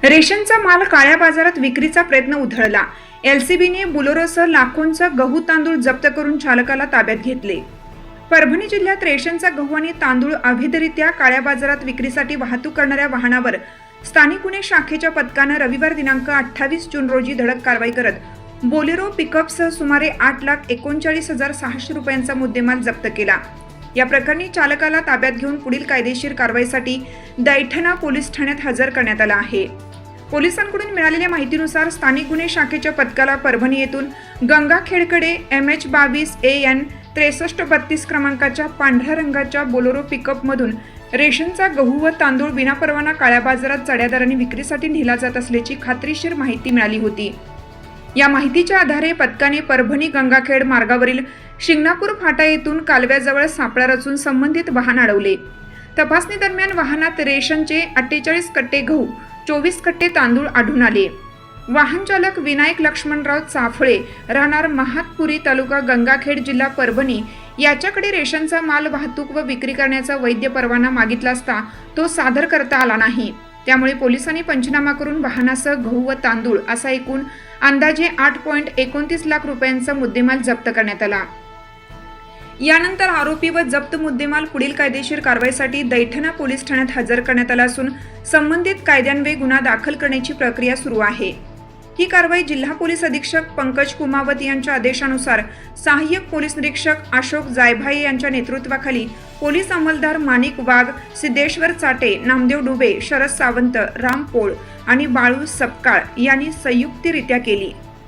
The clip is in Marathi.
रेशनचा माल काळ्या बाजारात विक्रीचा प्रयत्न उधळला। एलसीबीने बुलोरोसह लाखोंचा गहू तांदूळ जप्त करून चालकाला ताब्यात घेतले। परभणी जिल्ह्यात रेशनचा गहू आणि तांदूळ अवैधरित्या काळ्या बाजारात विक्रीसाठी वाहतूक करणाऱ्या वाहनावर स्थानिक गुन्हे शाखेच्या पथकाने रविवार दिनांक 28 जून रोजी धडक कारवाई करत बोलेरो पिकअपसह सुमारे 8,39,600 रुपयांचा मुद्देमाल जप्त केला। या प्रकरणी चालकाला ताब्यात घेऊन पुढील कायदेशीर कारवाईसाठी दैठणा पोलीस ठाण्यात हजर करण्यात आला आहे। पोलिसांकडून मिळालेल्या माहितीनुसार स्थानिक गुन्हे शाखेच्या पथकाला परभणी येथून गंगाखेडकडे MH22 AN 6332 क्रमांकाच्या पांढऱ्या रंगाच्या बोलेरो पिकअपमधून रेशनचा गहू व तांदूळ विनापरवाना काळ्या बाजारात चढ्या दराने विक्रीसाठी नेला जात असल्याची खात्रीशीर माहिती मिळाली होती। या माहितीच्या आधारे पथकाने परभणी गंगाखेड मार्गावरील शिंगणापूर फाटा येथून कालव्याजवळ सापळा रचून संबंधित वाहन अडवले। तपासणी दरम्यान वाहनात रेशनचे 48 कट्टे गहू 24 कट्टे तांदूळ आढळून आले। वाहन चालक विनायक लक्ष्मणराव चाफळे राहणार महातपुरी तालुका गंगाखेड जिल्हा परभणी याच्याकडे रेशनचा माल वाहतूक व विक्री करण्याचा वैध परवाना मागितला असता तो सादर करता आला नाही। त्यामुळे पोलिसांनी पंचनामा करून वाहनासह गहू व तांदूळ असा एकूण अंदाजे 8.29 लाख रुपयांचा मुद्देमाल जप्त करण्यात आला। यानंतर आरोपी व जप्त मुद्देमाल पुढील कायदेशीर कारवाईसाठी दैठणा पोलीस ठाण्यात हजर करण्यात आला असून संबंधित कायद्यान्वये गुन्हा दाखल करण्याची प्रक्रिया सुरू आहे। ही कारवाई जिल्हा पोलीस अधीक्षक पंकज कुमावत यांच्या आदेशानुसार सहाय्यक पोलीस निरीक्षक अशोक जायभाये यांच्या नेतृत्वाखाली पोलीस अंमलदार माणिक वाघ, सिद्धेश्वर चाटे, नामदेव डुबे, शरद सावंत, राम पोळ आणि बाळू सपकाळ यांनी संयुक्तरित्या केली।